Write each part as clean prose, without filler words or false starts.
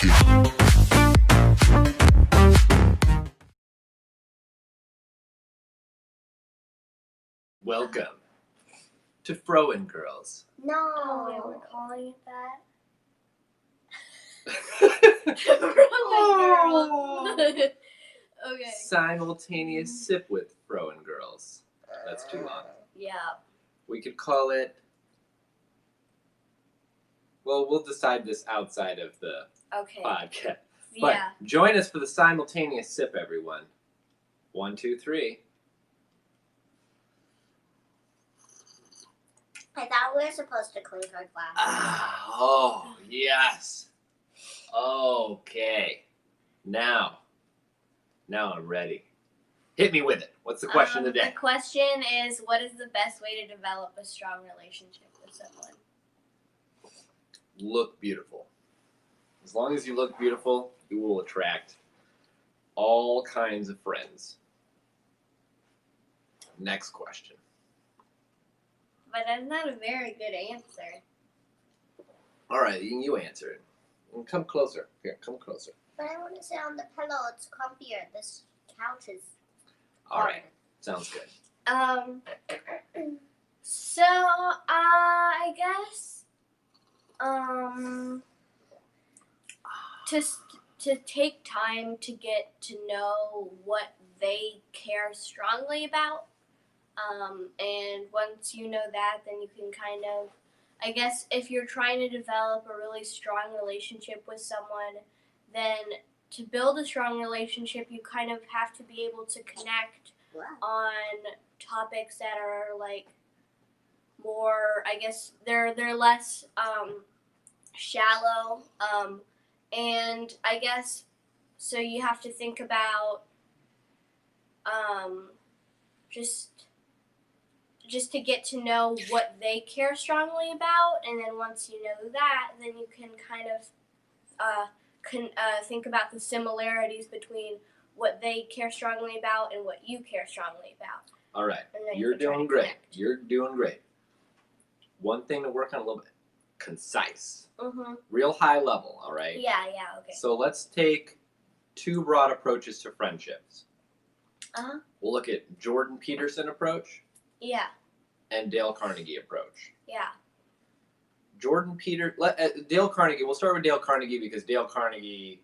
Rocky. Welcome to FroN'Girls. No. Oh, wait, we're calling it that? Oh. Okay. Simultaneous sip with FroN'Girls. That's too long. Yeah. We could call it. Well, we'll decide this outside of the Okay. podcast. But Yeah. join us for the simultaneous sip, everyone. 1, 2, 3. I thought we were supposed to clink our glasses. Oh, yes. Okay. Now I'm ready. Hit me with it. What's the question The today? question is, what is the best way to develop a strong relationship with someone? Look beautiful. As long as you look beautiful, you will attract all kinds of friends. Next question. But that's not a very good answer. All right, you answer it. Come closer. Here, come closer. But I want to sit on the pillow. It's comfier. This couch is. All right, sounds good. So I guess to take time to get to know what they care strongly about, and once you know that, then you can kind of, I guess, if you're trying to develop a really strong relationship with someone, then to build a strong relationship, you kind of have to be able to connect on topics that are like more, I guess they're less shallow, and I guess so you have to think about just to get to know what they care strongly about, and then once you know that, then you can kind of think about the similarities between what they care strongly about and what you care strongly about. All right, And then you're you can try doing to great. connect. You're doing great. One thing to work on a little bit. Concise. Mhm. Real high level, all right? Yeah. Okay. So let's take 2 broad approaches to friendships. Uh-huh. We'll look at Jordan Peterson approach Yeah. and Dale Carnegie approach. Yeah. Dale Carnegie, we'll start with Dale Carnegie because Dale Carnegie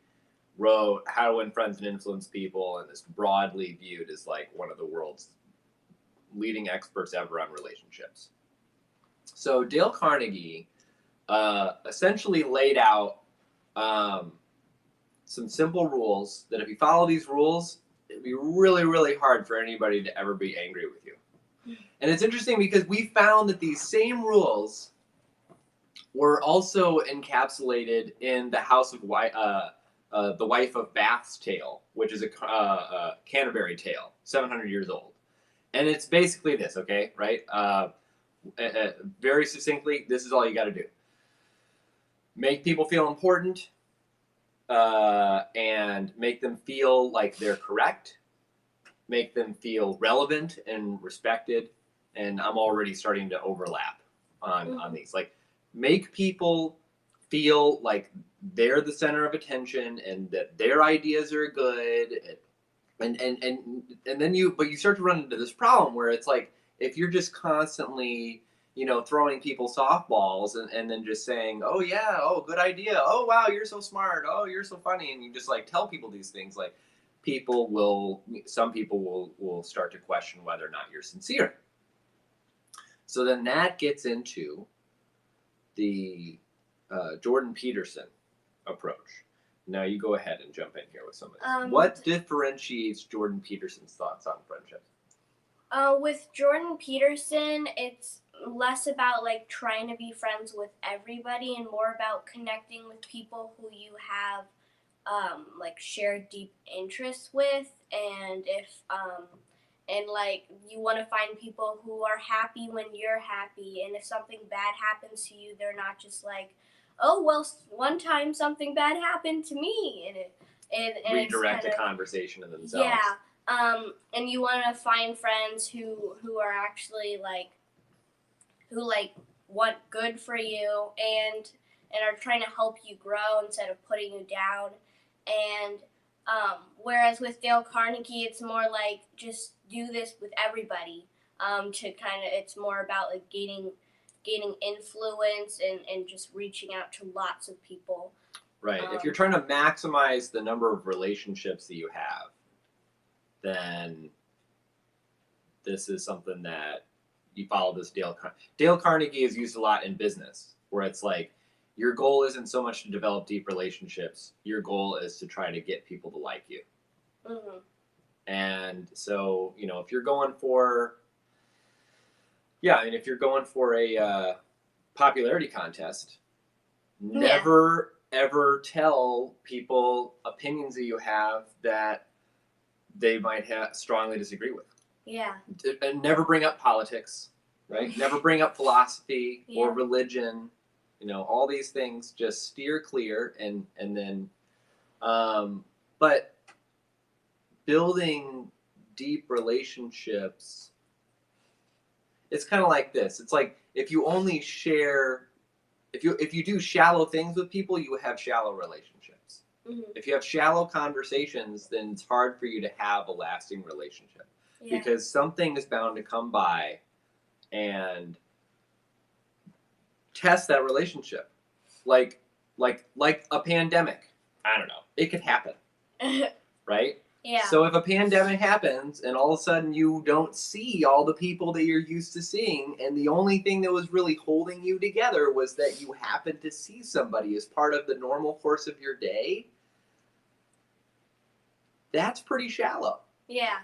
wrote How to Win Friends and Influence People and is broadly viewed as like one of the world's leading experts ever on relationships. So Dale Carnegie essentially laid out some simple rules that if you follow these rules, it'd be really, really hard for anybody to ever be angry with you. And it's interesting because we found that these same rules were also encapsulated in the House of the Wife of Bath's Tale, which is a Canterbury tale, 700 years old. And it's basically this, okay, right? Very succinctly, this is all you got to do. Make people feel important and make them feel like they're correct. Make them feel relevant and respected. And I'm already starting to overlap on these. Like, make people feel like they're the center of attention and that their ideas are good. And then you start to run into this problem where it's like, if you're just constantly, throwing people softballs and then just saying, oh yeah, oh good idea, oh wow, you're so smart, oh you're so funny, and you just like tell people these things, like some people will start to question whether or not you're sincere. So then that gets into the Jordan Peterson approach. Now you go ahead and jump in here with some of this. What differentiates Jordan Peterson's thoughts on friendship? With Jordan Peterson, it's less about like trying to be friends with everybody and more about connecting with people who you have like shared deep interests with, and if and like you want to find people who are happy when you're happy, and if something bad happens to you, they're not just like, oh well, one time something bad happened to me, and redirect it's a conversation to themselves. Yeah. And you want to find friends who are actually who want good for you, and and are trying to help you grow instead of putting you down. And whereas with Dale Carnegie, it's more like just do this with everybody. To kind of, it's more about like gaining influence and just reaching out to lots of people. Right. If you're trying to maximize the number of relationships that you have, then this is something that you follow this Dale Carnegie is used a lot in business, where it's like your goal isn't so much to develop deep relationships. Your goal is to try to get people to like you. Mm-hmm. And so, you know, if you're going for, if you're going for a popularity contest, never ever tell people opinions that you have that they might strongly disagree with. Yeah. And never bring up politics, right? Never bring up philosophy or Yeah. religion. You know, all these things, just steer clear, and then, but building deep relationships, it's kind of like this. It's like if you only share, if you do shallow things with people, you have shallow relationships. Mm-hmm. If you have shallow conversations, then it's hard for you to have a lasting relationship. Yeah. Because something is bound to come by and test that relationship, like a pandemic. I don't know. It could happen, right? Yeah. So if a pandemic happens and all of a sudden you don't see all the people that you're used to seeing, and the only thing that was really holding you together was that you happened to see somebody as part of the normal course of your day, that's pretty shallow. Yeah.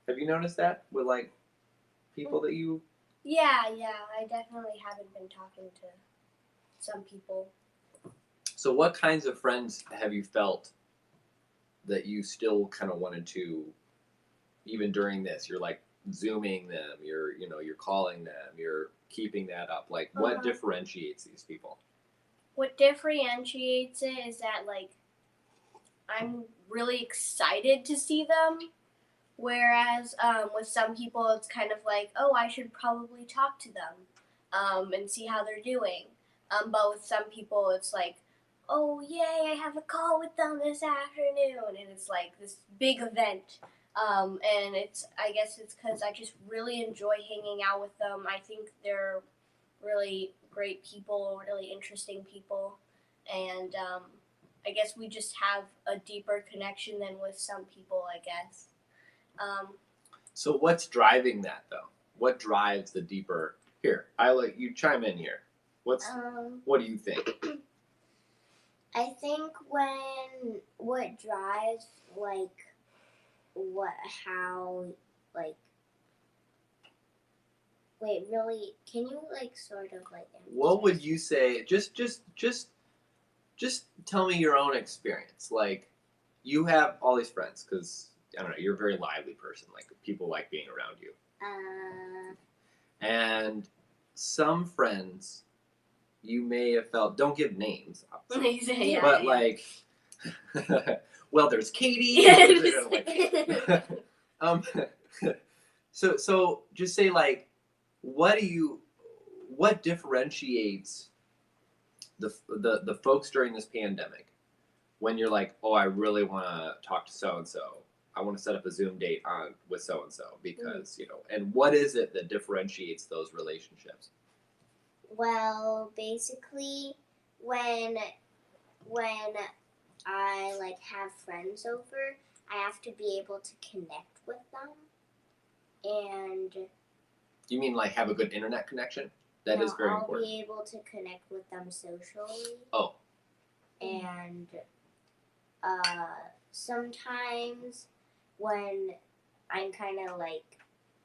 Have you noticed that with like people that you? Yeah. I definitely haven't been talking to some people. So what kinds of friends have you felt that you still kind of wanted to, even during this, you're like Zooming them, you're calling them, you're keeping that up. Like what differentiates these people? What differentiates it is that like I'm really excited to see them. Whereas with some people, it's kind of like, oh, I should probably talk to them and see how they're doing. But with some people, it's like, oh, yay, I have a call with them this afternoon. And it's like this big event. And I guess it's because I just really enjoy hanging out with them. I think they're really great people, really interesting people. And I guess we just have a deeper connection than with some people, I guess. So what's driving that though? What drives the deeper? Here, I let you chime in here. What do you think? I think what drives really, can you sort of What would you say? Just tell me your own experience. Like, you have all these friends because I don't know. You're a very lively person. Like people like being around you. And some friends, you may have felt. Don't give names, obviously, but like, well, there's Katie. So just say like, what differentiates the folks during this pandemic when you're like, oh, I really want to talk to so and so. I want to set up a Zoom date with so and so because And what is it that differentiates those relationships? Well, basically, when I have friends over, I have to be able to connect with them, and You mean like have a good internet connection? That is very important. I'll be able to connect with them socially. Oh. And sometimes when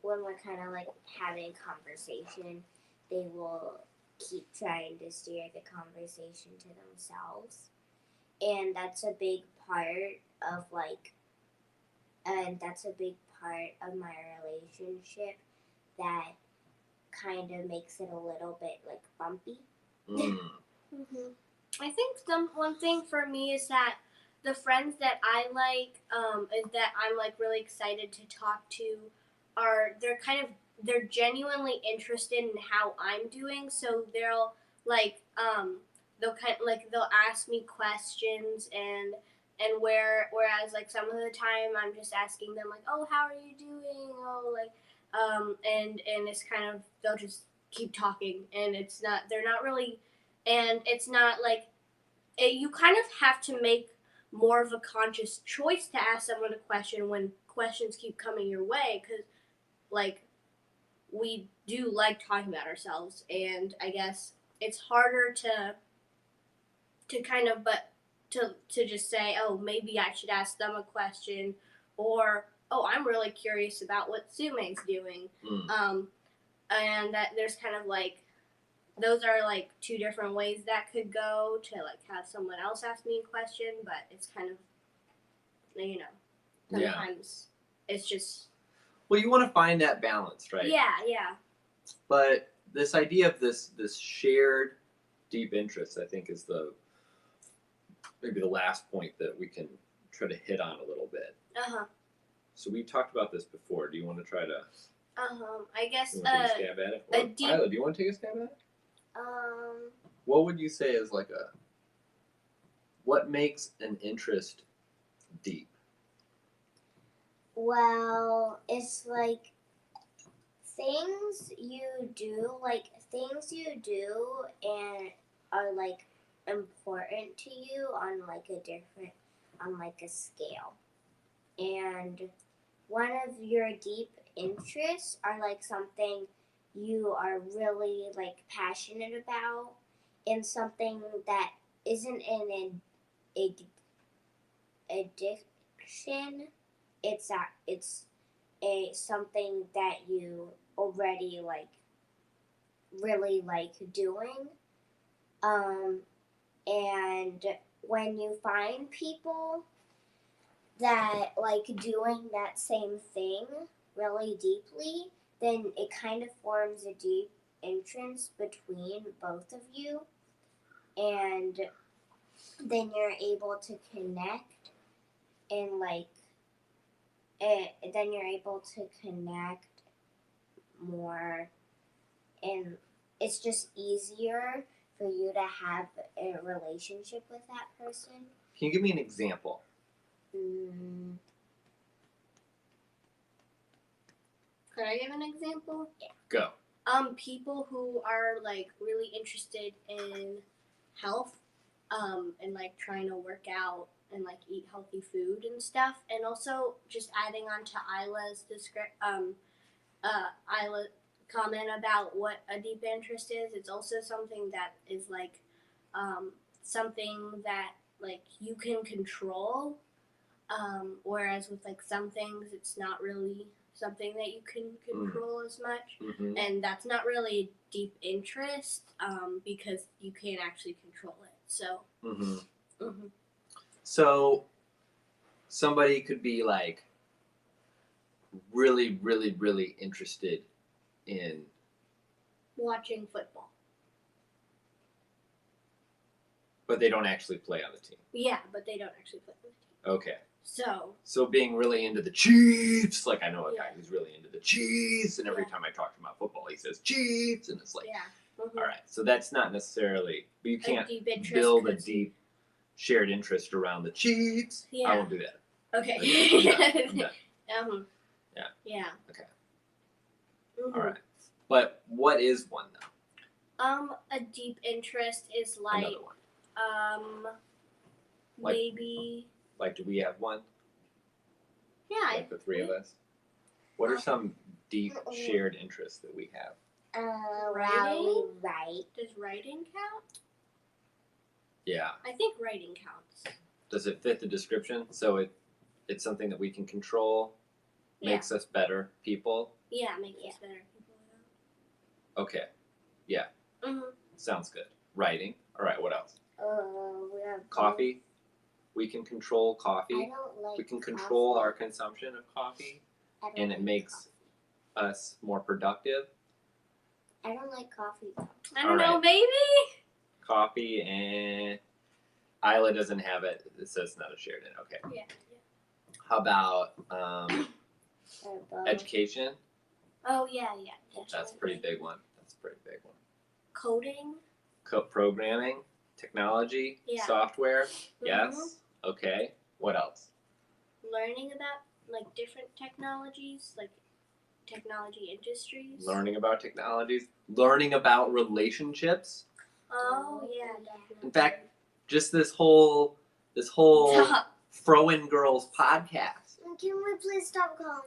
we're kind of having a conversation, they will keep trying to steer the conversation to themselves, and that's a big part of my relationship that kind of makes it a little bit bumpy. Mm-hmm. I think one thing for me is that the friends that I like, is that I'm really excited to talk to, they're genuinely interested in how I'm doing, so they'll like they'll ask me questions whereas like some of the time I'm just asking them like, oh, how are you doing? Oh, like and it's kind of they'll just keep talking, and they're not really, and it's not like you kind of have to make more of a conscious choice to ask someone a question when questions keep coming your way, because like we do like talking about ourselves, and I guess it's harder to kind of but to just say, oh, maybe I should ask them a question, or oh, I'm really curious about what Sume's doing. And that there's kind of like those are like two different ways that could go, to like have someone else ask me a question, but it's kind of, you know, sometimes it's just, well, you want to find that balance, right? yeah. But this idea of this shared deep interest, I think, is maybe the last point that we can try to hit on a little bit. So we talked about this before. Do you want to try to? I guess. You want to take a stab at it? Or, Isla, do you want to take a stab at it? What would you say is like what makes an interest deep? Well, it's like things you do and are like important to you on like a scale. And one of your deep interests are like something you are really like passionate about, and something that isn't an addiction. It's something that you already like really like doing. And when you find people that like doing that same thing really deeply, then it kind of forms a deep interest between both of you, and then you're able to connect and then you're able to connect more, and it's just easier for you to have a relationship with that person. Can you give me an example? Could I give an example? Yeah. Go. People who are like really interested in health, and like trying to work out and like eat healthy food and stuff, and also just adding on to Isla's Isla comment about what a deep interest is. It's also something that is like something that like you can control, whereas with like some things it's not really something that you can control as much, and that's not really deep interest, because you can't actually control it. So so somebody could be like really, really, really interested in watching football, but they don't actually play on the team. Yeah, but they don't actually play on the team. Okay. So being really into the Chiefs, like I know a guy who's really into the Chiefs, and every time I talk to him about football, he says Chiefs, and it's like, all right. So that's not necessarily, but you can't build a deep shared interest around the Chiefs. Yeah. I won't do that. Okay. I'm done. Yeah. Okay. All right. But what is one though? A deep interest is like another one. Maybe. Like, do we have one? Yeah. Like the three of us? What are some deep shared interests that we have? Writing. Write. Does writing count? Yeah. I think writing counts. Does it fit the description? So it's something that we can control, makes us better people. Yeah, makes us better people. Okay. Yeah. Sounds good. Writing. All right. What else? We have coffee. We can control coffee. I don't like. We can control our consumption of coffee, and it makes us more productive. I don't like coffee. I don't know, baby. Coffee, and Isla doesn't have it. It says it's not a shared. Okay. Yeah. How about education? Oh yeah. That's a pretty big one. Coding. Programming, technology, Yeah. software. Mhm. Yes. Okay. What else? Learning about like different technologies, like technology industries. Learning about technologies. Learning about relationships. Oh yeah, definitely. In fact, just this whole FroN'Girls podcast. Can we please stop calling?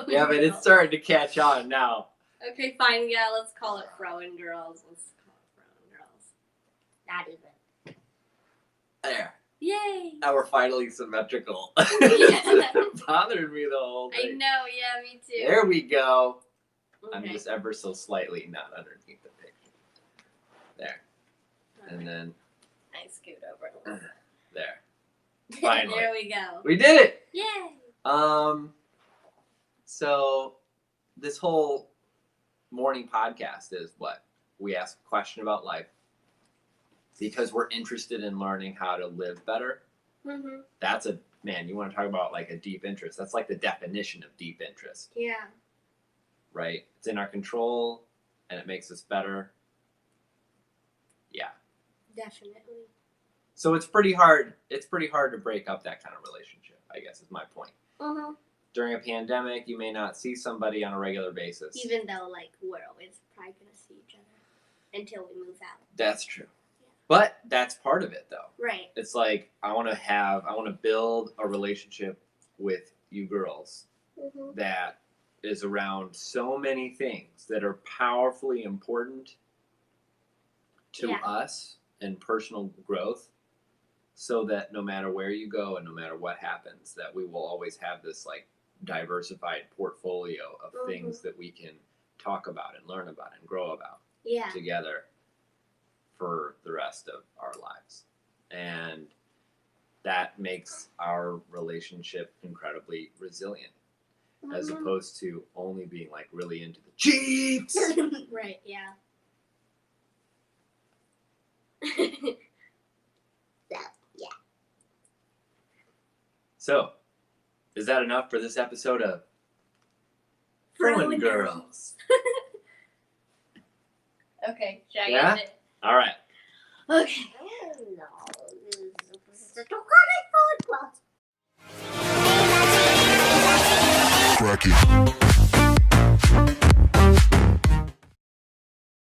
Yeah, but it's starting to catch on now. Okay, fine. Yeah, let's call it FroN'Girls. Let's call it FroN'Girls. Not even. There. Yay! Now we're finally symmetrical. Yeah. It bothered me the whole I thing. know. Yeah, me too. There we go. Okay. I'm just ever so slightly not underneath the picture. There. And Alright. then I scoot over a little. there. Finally. There we go. We did it! Yay! So this whole morning podcast is what? We ask a question about life because we're interested in learning how to live better. Mm-hmm. That's you want to talk about like a deep interest. That's like the definition of deep interest, Yeah. right? It's in our control and it makes us better. Yeah. Definitely. So it's pretty hard to break up that kind of relationship, I guess is my point. Uh-huh. During a pandemic, you may not see somebody on a regular basis. Even though, like, we're always probably going to see each other until we move out. That's true. Yeah. But that's part of it, though. Right. It's like, I want to build a relationship with you girls Mm-hmm. that is around so many things that are powerfully important to Yeah. us and personal growth, so that no matter where you go and no matter what happens, that we will always have this like diversified portfolio of Mhm. things that we can talk about and learn about and grow about Yeah. together for the rest of our lives. And that makes our relationship incredibly resilient, as Mhm. opposed to only being like really into the cheeks. Right, yeah. Yeah. So, is that enough for this episode of FroN'Girls? Okay, should I Yeah? end it? All right. Okay. No, this is a podcast. Crack it.